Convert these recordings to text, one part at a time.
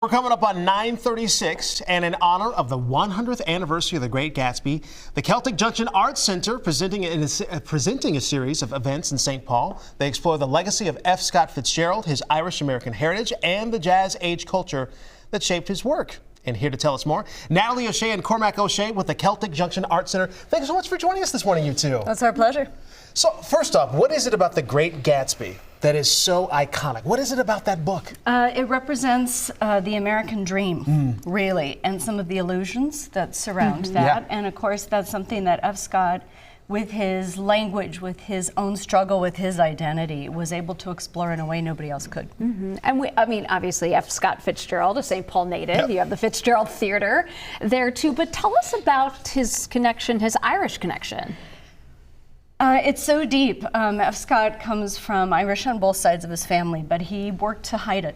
We're coming up on 9/36, and in honor of the 100th anniversary of the Great Gatsby, the Celtic Junction Arts Center presenting a series of events in St. Paul. They explore the legacy of F. Scott Fitzgerald, his Irish-American heritage, and the jazz age culture that shaped his work. And here to tell us more, Natalie O'Shea and Cormac O'Shea with the Celtic Junction Arts Center. Thank you so much for joining us this morning, you two. That's our pleasure. So, first off, what is it about the Great Gatsby that is so iconic? What is it about that book? It represents the American dream, really, and some of the illusions that surround that. And of course, that's something that F. Scott, with his language, with his own struggle, with his identity, was able to explore in a way nobody else could. And I mean, obviously, F. Scott Fitzgerald, a St. Paul native. Yep. You have the Fitzgerald Theater there too. But tell us about his connection, his Irish connection. It's so deep. F. Scott comes from Irish on both sides of his family, but he worked to hide it.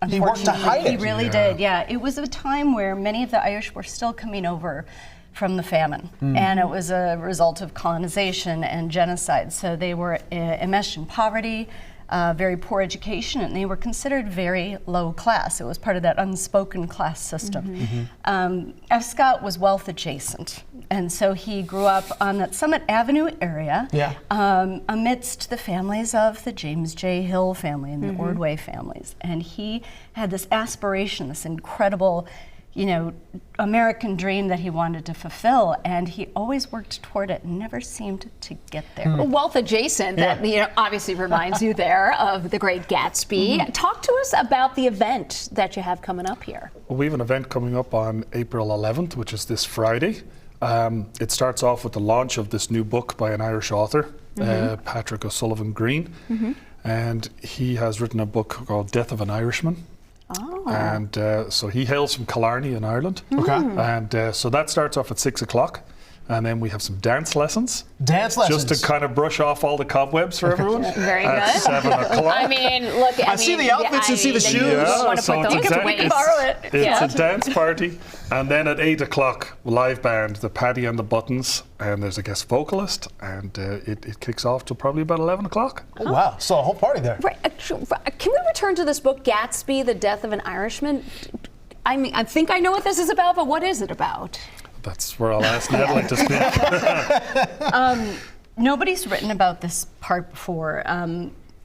He worked to hide it? He really did, yeah. It was a time where many of the Irish were still coming over from the famine, and it was a result of colonization and genocide. So they were enmeshed in poverty, very poor education, and they were considered very low class. It was part of that unspoken class system. F. Scott was wealth adjacent, and so he grew up on that Summit Avenue area amidst the families of the James J. Hill family and the Ordway families. And he had this aspiration, this incredible, you know, American dream that he wanted to fulfill, and he always worked toward it and never seemed to get there. Wealth adjacent, that obviously reminds you there of the Great Gatsby. Talk to us about the event that you have coming up here. Well, we have an event coming up on April 11th, which is this Friday. It starts off with the launch of this new book by an Irish author, Patrick O'Sullivan Green, and he has written a book called Death of an Irishman. And so he hails from Killarney in Ireland. And so that starts off at 6 o'clock. And then we have some dance lessons. Dance lessons. Just to kind of brush off all the cobwebs for everyone. Very good. At 7 o'clock. I mean, look, I see the outfits and see the shoes. Yeah, so we can borrow it. It's a dance party. And then at 8 o'clock, live band, the Paddy and the Buttons, and there's a guest vocalist, and it kicks off till probably about 11 o'clock. Oh, wow, so a whole party there. Right. Can we return to this book, Gatsby, The Death of an Irishman? I mean, I think I know what this is about, but what is it about? That's where I'll ask Natalie to speak. Nobody's written about this part before.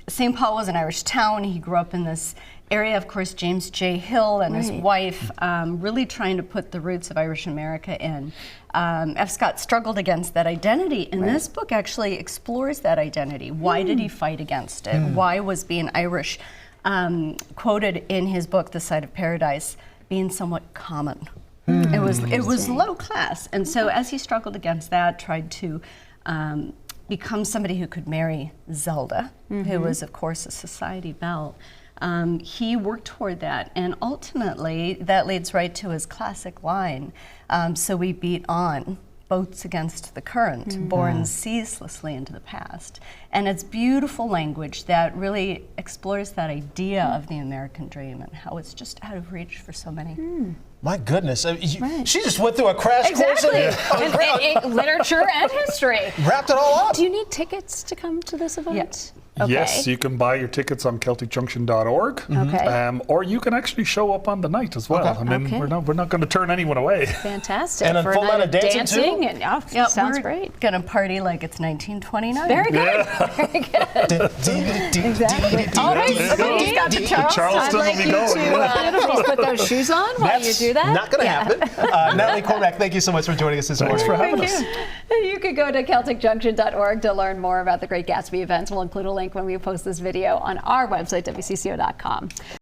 St. Paul was an Irish town. He grew up in this area, of course, James J. Hill and his wife, really trying to put the roots of Irish America in. F. Scott struggled against that identity, and this book actually explores that identity. Why did he fight against it? Why was being Irish, quoted in his book, The Side of Paradise, being somewhat common? It was low class, and so as he struggled against that, tried to become somebody who could marry Zelda, who was, of course, a society belle. He worked toward that, and ultimately that leads right to his classic line, so we beat on, boats against the current, borne ceaselessly into the past. And it's beautiful language that really explores that idea of the American dream and how it's just out of reach for so many. My goodness, she just went through a crash course in literature and history. Wrapped it all up. Do you need tickets to come to this event? Yes. Okay. Yes, you can buy your tickets on CelticJunction.org. Or you can actually show up on the night as well. I mean, we're not going to turn anyone away. Fantastic. And a full night of dancing too? And, sounds great. We're going to party like it's 1929. Very good. Very good. Exactly. All right, somebody's got the Charleston will be going. Please put those shoes on while you do that. Not going to happen. Natalie, Cormac, thank you so much for joining us this morning. Thanks for having us. You could go to CelticJunction.org to learn more about the Great Gatsby events. We'll include a link when we post this video on our website, WCCO.com.